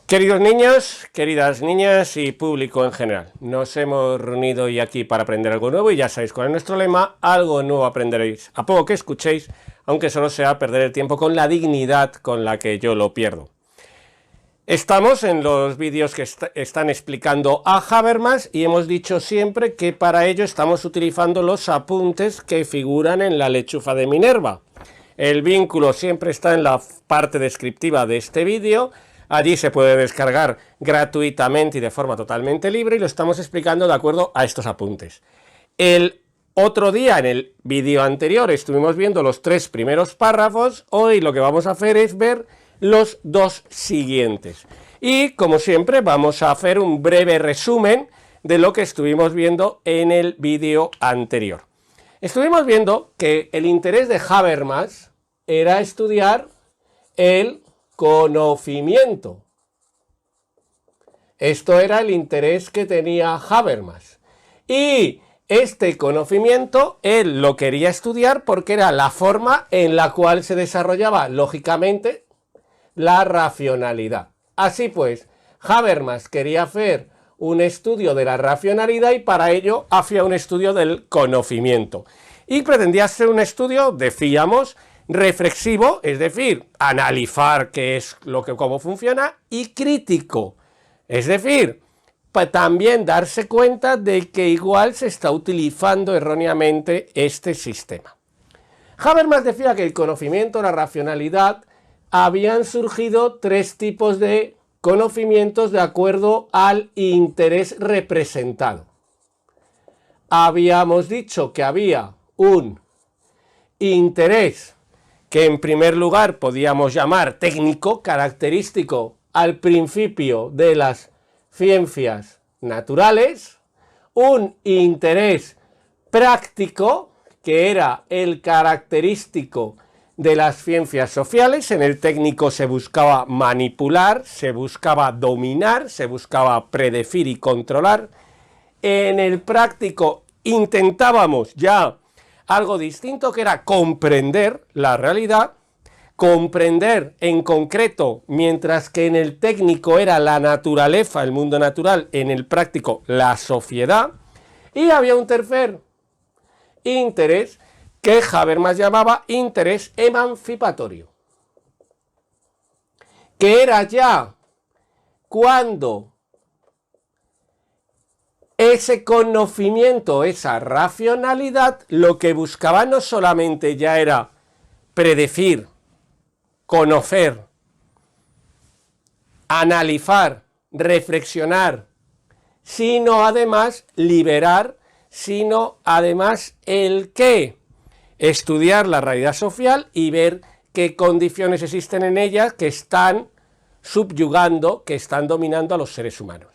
Queridos niños, queridas niñas y público en general, nos hemos reunido hoy aquí para aprender algo nuevo y ya sabéis cuál es nuestro lema: algo nuevo aprenderéis a poco que escuchéis, aunque solo sea perder el tiempo con la dignidad con la que yo lo pierdo. Estamos en los vídeos que están explicando a Habermas y hemos dicho siempre que para ello estamos utilizando los apuntes que figuran en la lechuza de Minerva. El vínculo siempre está en la parte descriptiva de este vídeo. Allí se puede descargar gratuitamente y de forma totalmente libre y lo estamos explicando de acuerdo a estos apuntes. El otro día, en el vídeo anterior, estuvimos viendo los 3 primeros párrafos. Hoy lo que vamos a hacer es ver los 2 siguientes. Y, como siempre, vamos a hacer un breve resumen de lo que estuvimos viendo en el vídeo anterior. Estuvimos viendo que el interés de Habermas era estudiar el conocimiento. Esto era el interés que tenía Habermas. Y este conocimiento él lo quería estudiar porque era la forma en la cual se desarrollaba lógicamente la racionalidad. Así pues, Habermas quería hacer un estudio de la racionalidad y para ello hacía un estudio del conocimiento. Y pretendía ser un estudio, decíamos, reflexivo, es decir, analizar qué es cómo funciona, y crítico, es decir, también darse cuenta de que igual se está utilizando erróneamente este sistema. Habermas decía que el conocimiento, la racionalidad, habían surgido 3 tipos de conocimientos de acuerdo al interés representado. Habíamos dicho que había un interés que en primer lugar podíamos llamar técnico, característico al principio de las ciencias naturales, un interés práctico que era el característico de las ciencias sociales. En el técnico se buscaba manipular, se buscaba dominar, se buscaba predecir y controlar. En el práctico intentábamos ya algo distinto, que era comprender la realidad, comprender en concreto, mientras que en el técnico era la naturaleza, el mundo natural, en el práctico la sociedad. Y había un tercer interés que Habermas llamaba interés emancipatorio, que era ya cuando ese conocimiento, esa racionalidad, lo que buscaba no solamente ya era predecir, conocer, analizar, reflexionar, sino además liberar, sino además el qué, estudiar la realidad social y ver qué condiciones existen en ella que están subyugando, que están dominando a los seres humanos.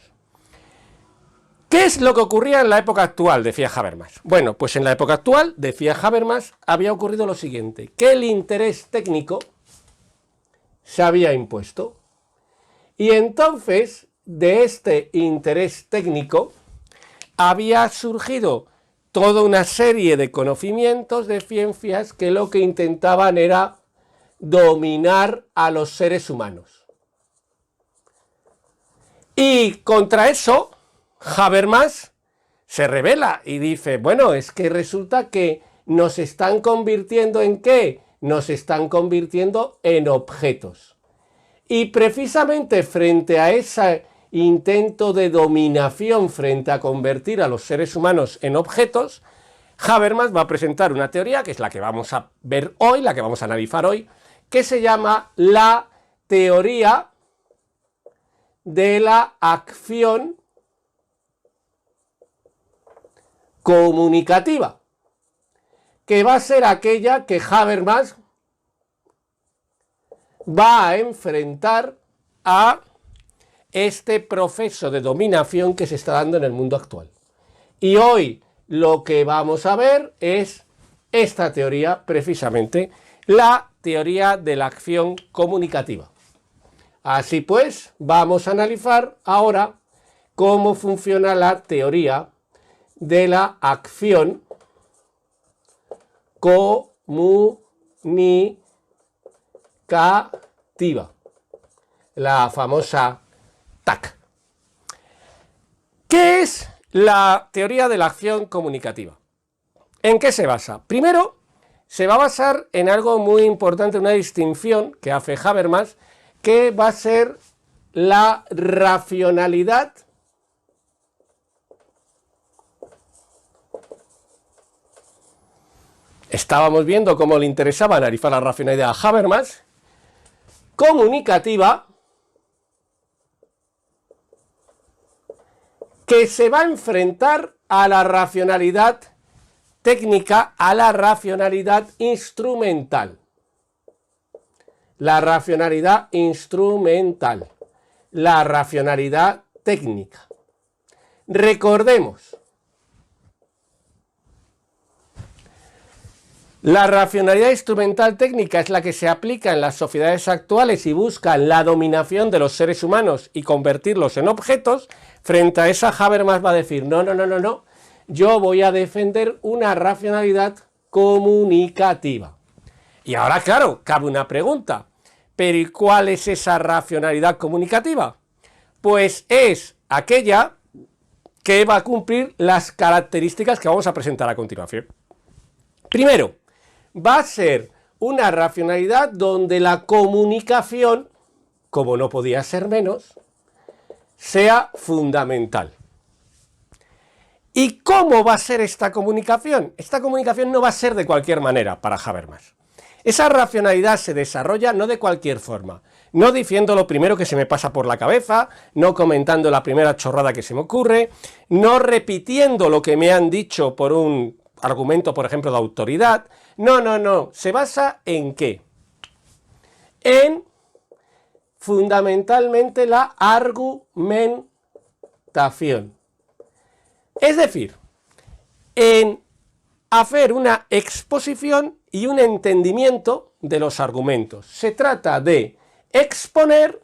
¿Qué es lo que ocurría en la época actual?, decía Habermas. Bueno, pues en la época actual, decía Habermas, había ocurrido lo siguiente, que el interés técnico se había impuesto. Y entonces, de este interés técnico, había surgido toda una serie de conocimientos de ciencias que lo que intentaban era dominar a los seres humanos. Y contra eso, Habermas se revela y dice, bueno, es que resulta que nos están convirtiendo ¿en qué? Nos están convirtiendo en objetos. Y precisamente frente a ese intento de dominación, frente a convertir a los seres humanos en objetos, Habermas va a presentar una teoría, que es la que vamos a ver hoy, la que vamos a analizar hoy, que se llama la teoría de la acción comunicativa, que va a ser aquella que Habermas va a enfrentar a este proceso de dominación que se está dando en el mundo actual. Y hoy lo que vamos a ver es esta teoría, precisamente, la teoría de la acción comunicativa. Así pues, vamos a analizar ahora cómo funciona la teoría de la acción comunicativa, la famosa ¡Tac! ¿Qué es la teoría de la acción comunicativa? ¿En qué se basa? Primero, se va a basar en algo muy importante, una distinción que hace Habermas, que va a ser la racionalidad estábamos viendo cómo le interesaba analizar la racionalidad a Habermas, comunicativa, que se va a enfrentar a la racionalidad técnica, a la racionalidad instrumental. La racionalidad instrumental, la racionalidad técnica. Recordemos, la racionalidad instrumental técnica es la que se aplica en las sociedades actuales y busca la dominación de los seres humanos y convertirlos en objetos. Frente a esa, Habermas va a decir, no, yo voy a defender una racionalidad comunicativa. Y ahora, claro, cabe una pregunta, ¿pero y cuál es esa racionalidad comunicativa? Pues es aquella que va a cumplir las características que vamos a presentar a continuación. Primero, va a ser una racionalidad donde la comunicación, como no podía ser menos, sea fundamental. ¿Y cómo va a ser esta comunicación? Esta comunicación no va a ser de cualquier manera para Habermas. Esa racionalidad se desarrolla no de cualquier forma, no diciendo lo primero que se me pasa por la cabeza, no comentando la primera chorrada que se me ocurre, no repitiendo lo que me han dicho por un argumento, por ejemplo, de autoridad. No. ¿Se basa en qué? En fundamentalmente la argumentación. Es decir, en hacer una exposición y un entendimiento de los argumentos. Se trata de exponer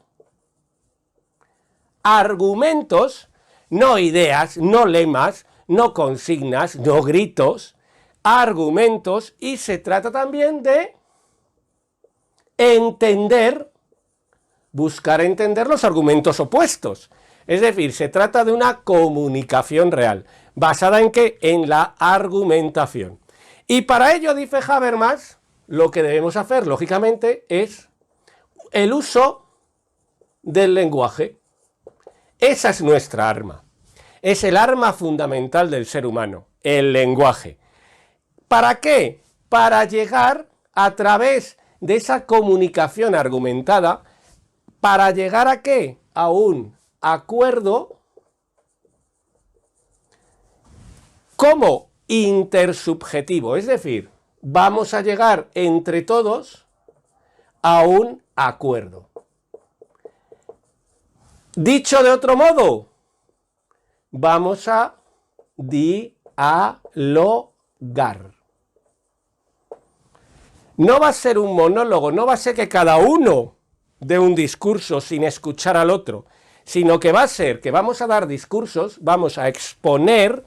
argumentos, no ideas, no lemas, no consignas, no gritos, argumentos, y se trata también de entender, buscar entender los argumentos opuestos. Es decir, se trata de una comunicación real. ¿Basada en qué? En la argumentación. Y para ello, dice Habermas, lo que debemos hacer, lógicamente, es el uso del lenguaje. Esa es nuestra arma. Es el arma fundamental del ser humano, el lenguaje. ¿Para qué? Para llegar a través de esa comunicación argumentada, ¿para llegar a qué? A un acuerdo como intersubjetivo, es decir, vamos a llegar entre todos a un acuerdo. Dicho de otro modo, vamos a dialogar. No va a ser un monólogo, no va a ser que cada uno dé un discurso sin escuchar al otro, sino que va a ser que vamos a dar discursos, vamos a exponer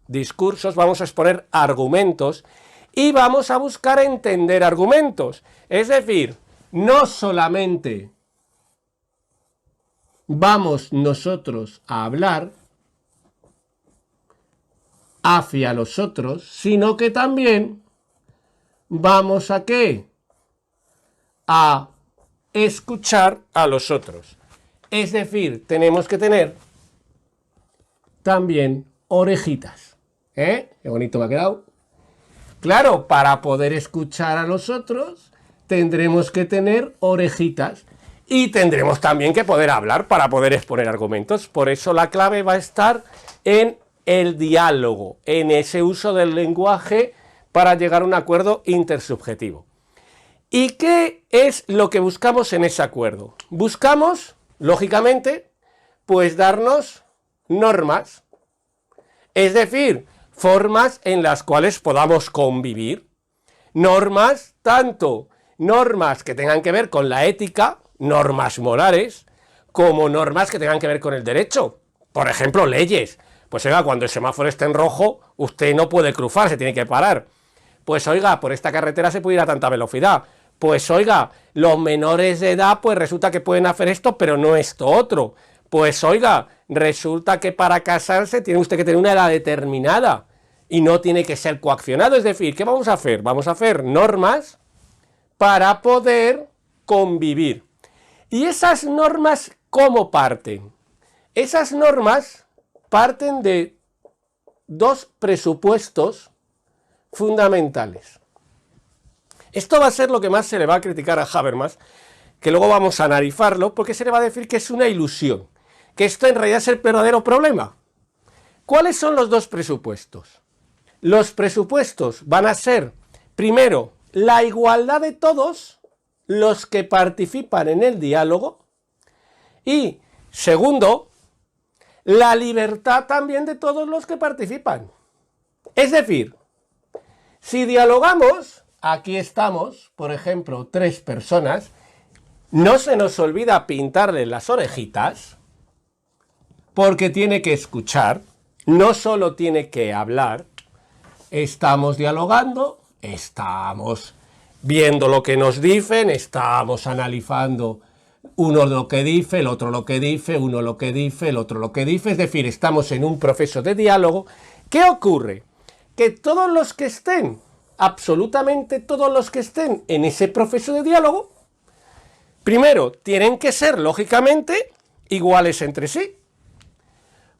discursos, vamos a exponer argumentos y vamos a buscar entender argumentos. Es decir, no solamente vamos nosotros a hablar hacia los otros, sino que también vamos a ¿qué? A escuchar a los otros. Es decir, tenemos que tener también orejitas. Qué bonito me ha quedado. Claro, para poder escuchar a los otros, tendremos que tener orejitas. Y tendremos también que poder hablar para poder exponer argumentos. Por eso la clave va a estar en el diálogo, en ese uso del lenguaje para llegar a un acuerdo intersubjetivo. ¿Y qué es lo que buscamos en ese acuerdo? Buscamos, lógicamente, pues darnos normas, es decir, formas en las cuales podamos convivir. Normas, tanto normas que tengan que ver con la ética, normas morales, como normas que tengan que ver con el derecho. Por ejemplo, leyes. Pues oiga, cuando el semáforo esté en rojo, usted no puede cruzar, se tiene que parar. Pues oiga, por esta carretera se puede ir a tanta velocidad. Pues oiga, los menores de edad, pues resulta que pueden hacer esto, pero no esto otro. Pues oiga, resulta que para casarse tiene usted que tener una edad determinada y no tiene que ser coaccionado. Es decir, ¿qué vamos a hacer? Vamos a hacer normas para poder convivir. ¿Y esas normas cómo parten? Esas normas parten de dos presupuestos fundamentales. Esto va a ser lo que más se le va a criticar a Habermas, que luego vamos a analizarlo, porque se le va a decir que es una ilusión, que esto en realidad es el verdadero problema. ¿Cuáles son los dos presupuestos? Los presupuestos van a ser, primero, la igualdad de todos los que participan en el diálogo y, segundo, la libertad también de todos los que participan. Es decir, si dialogamos, aquí estamos, por ejemplo, 3 personas, no se nos olvida pintarle las orejitas, porque tiene que escuchar, no solo tiene que hablar. Estamos dialogando, estamos viendo lo que nos dicen, estamos analizando uno lo que dice, el otro lo que dice, uno lo que dice, el otro lo que dice, es decir, estamos en un proceso de diálogo. ¿Qué ocurre? Que todos los que estén, absolutamente todos los que estén en ese proceso de diálogo, primero, tienen que ser, lógicamente, iguales entre sí.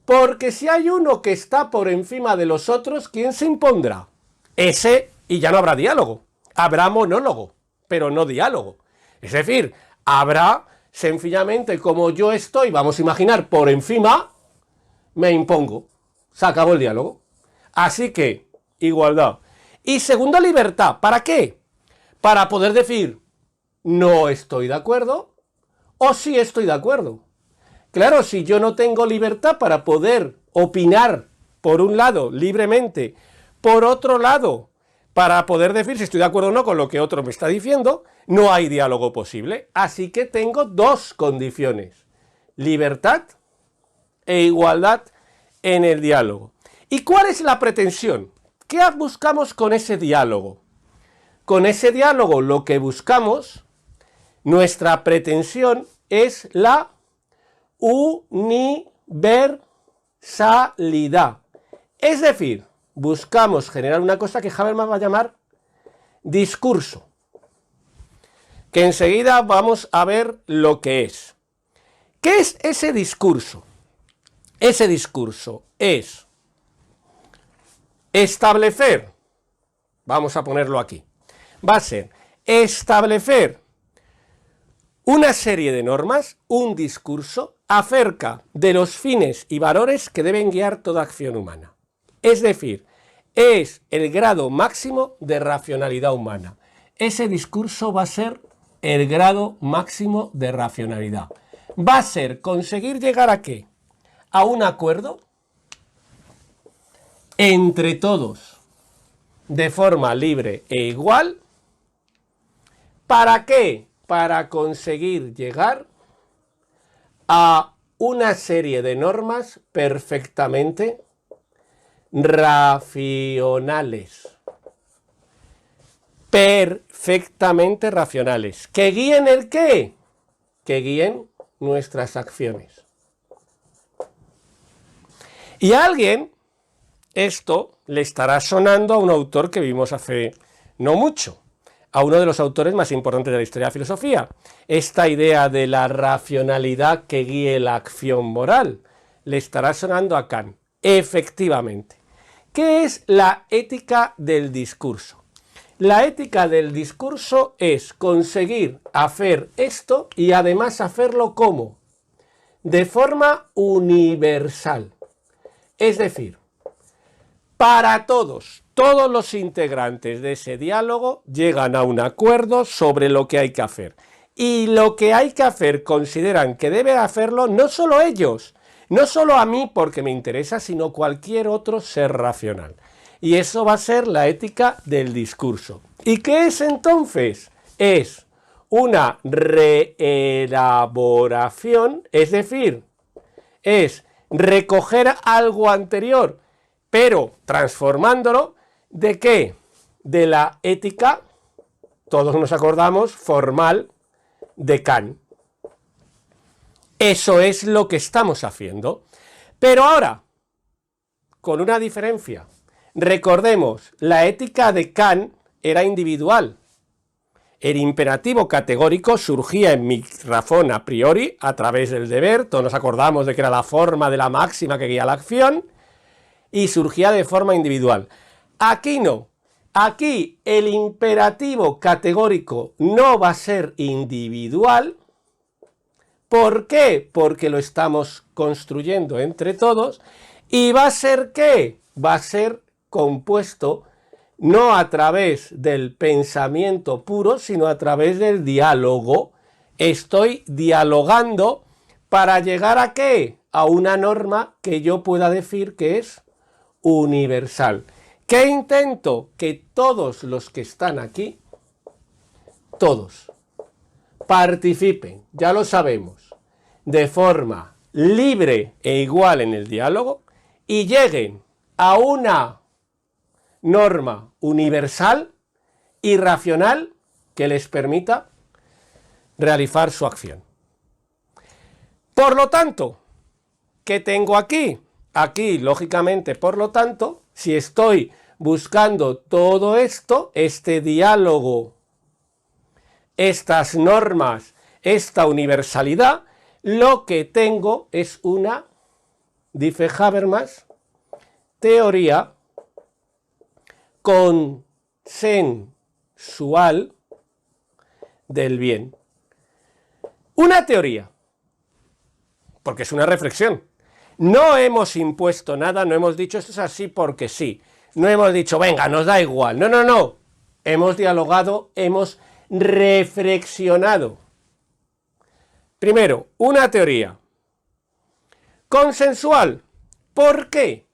Porque si hay uno que está por encima de los otros, ¿quién se impondrá? Ese, y ya no habrá diálogo. Habrá monólogo, pero no diálogo. Es decir, habrá sencillamente como yo estoy, vamos a imaginar, por encima, me impongo. Se acabó el diálogo. Así que, igualdad. Y segundo, libertad. ¿Para qué? Para poder decir, no estoy de acuerdo, o sí estoy de acuerdo. Claro, si yo no tengo libertad para poder opinar, por un lado, libremente, por otro lado, para poder decir si estoy de acuerdo o no con lo que otro me está diciendo, no hay diálogo posible. Así que tengo dos condiciones, libertad e igualdad en el diálogo. ¿Y cuál es la pretensión? ¿Qué buscamos con ese diálogo? Con ese diálogo lo que buscamos, nuestra pretensión es la universalidad. Es decir, buscamos generar una cosa que Habermas va a llamar discurso, que enseguida vamos a ver lo que es. ¿Qué es ese discurso? Ese discurso es establecer, vamos a ponerlo aquí, va a ser establecer una serie de normas, un discurso acerca de los fines y valores que deben guiar toda acción humana. Es decir, es el grado máximo de racionalidad humana. Ese discurso va a ser el grado máximo de racionalidad. Va a ser conseguir llegar ¿a qué? A un acuerdo entre todos de forma libre e igual. ¿Para qué? Para conseguir llegar a una serie de normas perfectamente racionales. Perfectamente racionales. ¿Que guíen el qué? Que guíen nuestras acciones. Y a alguien esto le estará sonando a un autor que vimos hace no mucho, a uno de los autores más importantes de la historia de la filosofía. Esta idea de la racionalidad que guíe la acción moral le estará sonando a Kant. Efectivamente. ¿Qué es la ética del discurso? La ética del discurso es conseguir hacer esto y además hacerlo ¿cómo? De forma universal. Es decir, para todos los integrantes de ese diálogo llegan a un acuerdo sobre lo que hay que hacer. Y lo que hay que hacer consideran que debe hacerlo no solo ellos, no solo a mí porque me interesa, sino cualquier otro ser racional. Y eso va a ser la ética del discurso. ¿Y qué es entonces? Es una reelaboración, es decir, es recoger algo anterior, pero transformándolo, ¿de qué? De la ética, todos nos acordamos, formal de Kant. Eso es lo que estamos haciendo. Pero ahora, con una diferencia. Recordemos, la ética de Kant era individual. El imperativo categórico surgía en mi razón a priori, a través del deber, todos nos acordamos de que era la forma de la máxima que guía la acción, y surgía de forma individual. Aquí no. Aquí el imperativo categórico no va a ser individual. ¿Por qué? Porque lo estamos construyendo entre todos. ¿Y va a ser qué? Va a ser compuesto no a través del pensamiento puro, sino a través del diálogo. Estoy dialogando para llegar ¿a qué? A una norma que yo pueda decir que es universal. ¿Qué intento? Que todos los que están aquí, todos, participen, ya lo sabemos, de forma libre e igual en el diálogo y lleguen a una norma universal y racional que les permita realizar su acción. Por lo tanto, ¿qué tengo aquí? Aquí, lógicamente, por lo tanto, si estoy buscando todo esto, este diálogo, estas normas, esta universalidad, lo que tengo es una, dice Habermas, teoría consensual del bien. Una teoría, porque es una reflexión. No hemos impuesto nada, no hemos dicho esto es así porque sí. No hemos dicho, venga, nos da igual. No, no, no. Hemos dialogado, hemos reflexionado. Primero, una teoría consensual. ¿Por qué?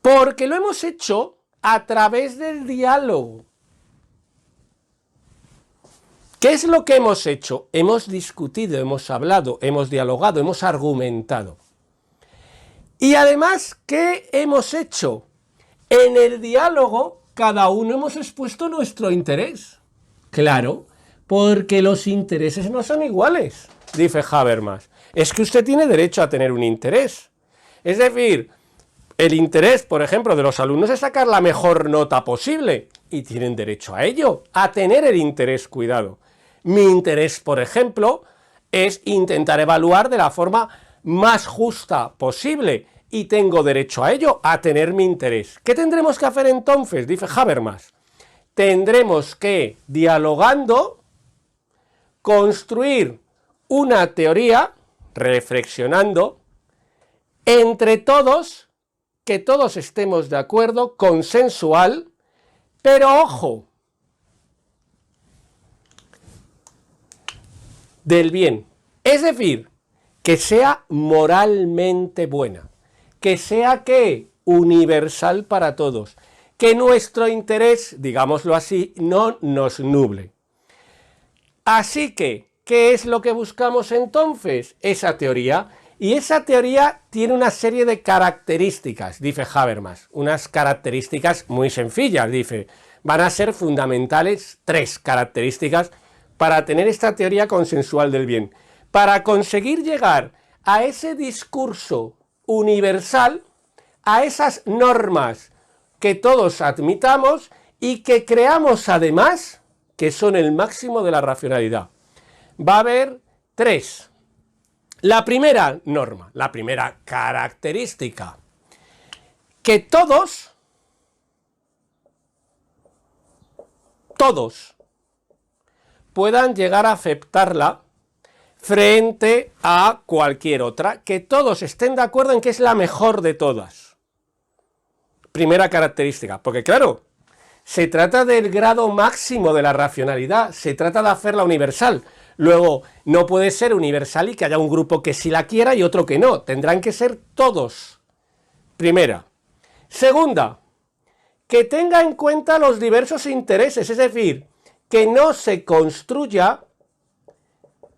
Porque lo hemos hecho a través del diálogo. ¿Qué es lo que hemos hecho? Hemos discutido, hemos hablado, hemos dialogado, hemos argumentado. Y además, ¿qué hemos hecho? En el diálogo, cada uno hemos expuesto nuestro interés. Claro, porque los intereses no son iguales, dice Habermas. Es que usted tiene derecho a tener un interés. Es decir, el interés, por ejemplo, de los alumnos es sacar la mejor nota posible. Y tienen derecho a ello, a tener el interés cuidado. Mi interés, por ejemplo, es intentar evaluar de la forma más justa posible y tengo derecho a ello, a tener mi interés. ¿Qué tendremos que hacer entonces? Dice Habermas. Tendremos que, dialogando, construir una teoría, reflexionando, entre todos, que todos estemos de acuerdo, consensual, pero ojo, del bien, es decir, que sea moralmente buena, que sea ¿qué? Universal para todos, que nuestro interés, digámoslo así, no nos nuble. Así que, ¿qué es lo que buscamos entonces? Esa teoría, y esa teoría tiene una serie de características, dice Habermas, unas características muy sencillas, dice, van a ser fundamentales 3 características para tener esta teoría consensual del bien, para conseguir llegar a ese discurso universal, a esas normas que todos admitamos y que creamos además que son el máximo de la racionalidad. Va a haber 3. La primera norma, la primera característica, que todos puedan llegar a aceptarla frente a cualquier otra, que todos estén de acuerdo en que es la mejor de todas. Primera característica, porque claro, se trata del grado máximo de la racionalidad, se trata de hacerla universal. Luego, no puede ser universal y que haya un grupo que sí la quiera y otro que no, tendrán que ser todos. Primera. Segunda, que tenga en cuenta los diversos intereses, es decir, que no se construya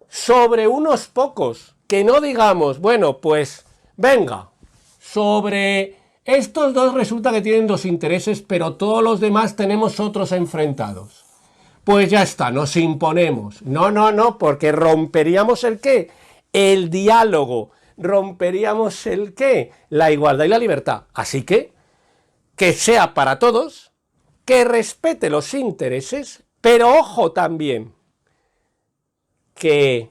sobre unos pocos, que no digamos, bueno, pues venga, sobre estos dos resulta que tienen 2 intereses, pero todos los demás tenemos otros enfrentados. pues ya está, nos imponemos. No, no, no, porque romperíamos ¿el qué? El diálogo. Romperíamos ¿el qué? La igualdad y la libertad. Así que sea para todos, que respete los intereses, pero ojo también, que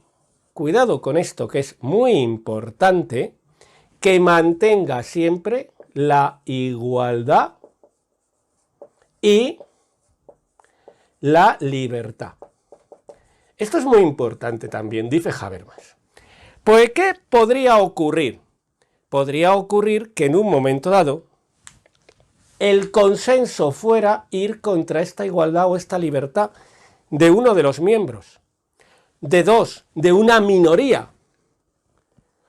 cuidado con esto, que es muy importante, que mantenga siempre la igualdad y la libertad. Esto es muy importante también, dice Habermas. Pues, ¿qué podría ocurrir? Podría ocurrir que en un momento dado el consenso fuera ir contra esta igualdad o esta libertad de uno de los miembros, de dos, de una minoría,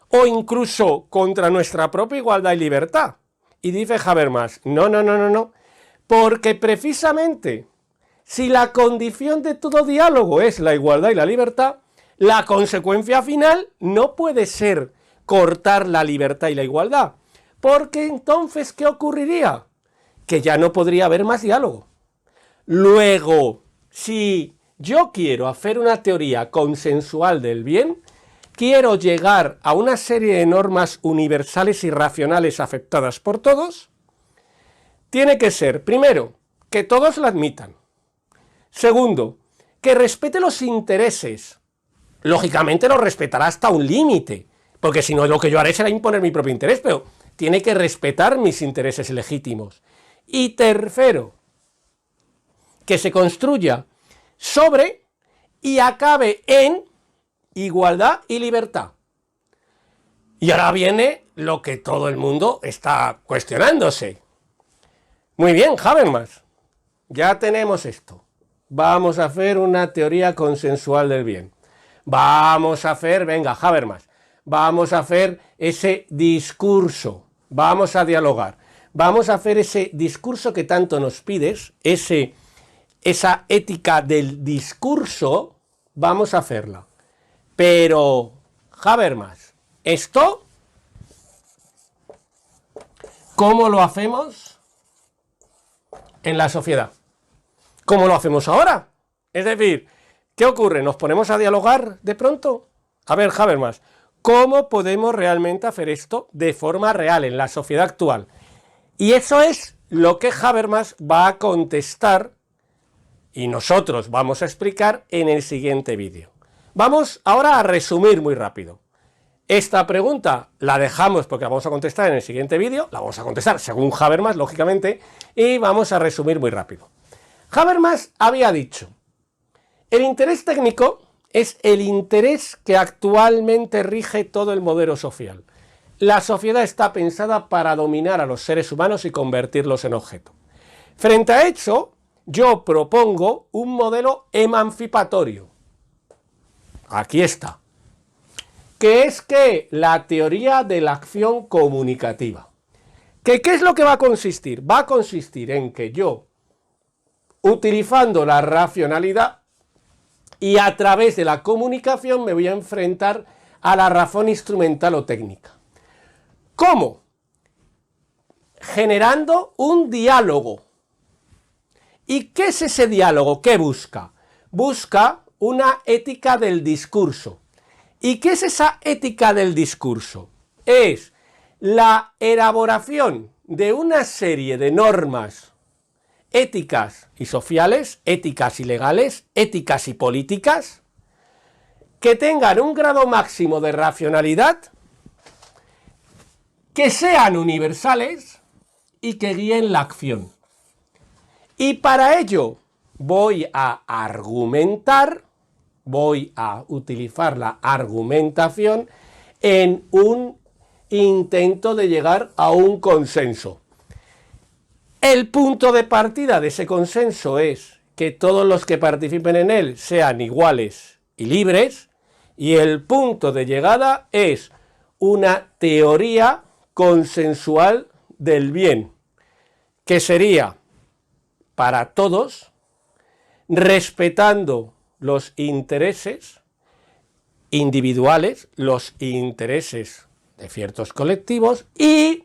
o incluso contra nuestra propia igualdad y libertad. Y dice Habermas, no, no, no, no, no, porque precisamente si la condición de todo diálogo es la igualdad y la libertad, la consecuencia final no puede ser cortar la libertad y la igualdad, porque entonces, ¿qué ocurriría? Que ya no podría haber más diálogo. Luego, si yo quiero hacer una teoría consensual del bien, quiero llegar a una serie de normas universales y racionales aceptadas por todos, tiene que ser, primero, que todos la admitan. Segundo, que respete los intereses. Lógicamente lo respetará hasta un límite, porque si no, lo que yo haré será imponer mi propio interés, pero tiene que respetar mis intereses legítimos. Y tercero, que se construya sobre y acabe en igualdad y libertad. Y ahora viene lo que todo el mundo está cuestionándose. Muy bien, Habermas, ya tenemos esto. Vamos a hacer una teoría consensual del bien. Vamos a hacer, venga, Habermas, vamos a hacer ese discurso, vamos a dialogar, vamos a hacer ese discurso que tanto nos pides, esa ética del discurso, vamos a hacerla. Pero, Habermas, ¿esto cómo lo hacemos en la sociedad? ¿Cómo lo hacemos ahora? Es decir, ¿qué ocurre? ¿Nos ponemos a dialogar de pronto? A ver, Habermas, ¿cómo podemos realmente hacer esto de forma real en la sociedad actual? Y eso es lo que Habermas va a contestar y nosotros vamos a explicar en el siguiente vídeo. Vamos ahora a resumir muy rápido. Esta pregunta la dejamos porque la vamos a contestar en el siguiente vídeo, la vamos a contestar según Habermas, lógicamente, y vamos a resumir muy rápido. Habermas había dicho, el interés técnico es el interés que actualmente rige todo el modelo social. La sociedad está pensada para dominar a los seres humanos y convertirlos en objeto. Frente a eso, yo propongo un modelo emancipatorio. Aquí está. Que es la teoría de la acción comunicativa. ¿Qué es lo que va a consistir? Va a consistir en que yo, utilizando la racionalidad y a través de la comunicación, me voy a enfrentar a la razón instrumental o técnica. ¿Cómo? Generando un diálogo. ¿Y qué es ese diálogo? ¿Qué busca? Busca una ética del discurso. ¿Y qué es esa ética del discurso? Es la elaboración de una serie de normas éticas y sociales, éticas y legales, éticas y políticas, que tengan un grado máximo de racionalidad, que sean universales y que guíen la acción. Y para ello voy a argumentar, voy a utilizar la argumentación en un intento de llegar a un consenso. El punto de partida de ese consenso es que todos los que participen en él sean iguales y libres, y el punto de llegada es una teoría consensual del bien, que sería para todos, respetando los intereses individuales, los intereses de ciertos colectivos y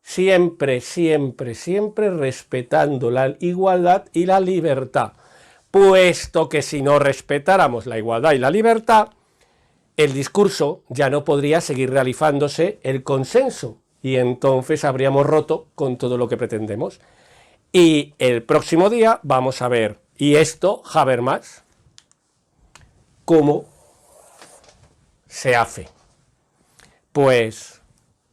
siempre, siempre, siempre respetando la igualdad y la libertad. puesto que si no respetáramos la igualdad y la libertad, el discurso ya no podría seguir realizándose el consenso, y entonces habríamos roto con todo lo que pretendemos. Y el próximo día vamos a ver, y esto, Habermas, cómo se hace. Pues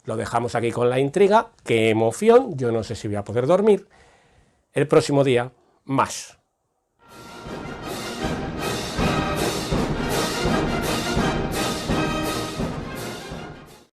lo dejamos aquí con la intriga, qué emoción, yo no sé si voy a poder dormir. El próximo día, más.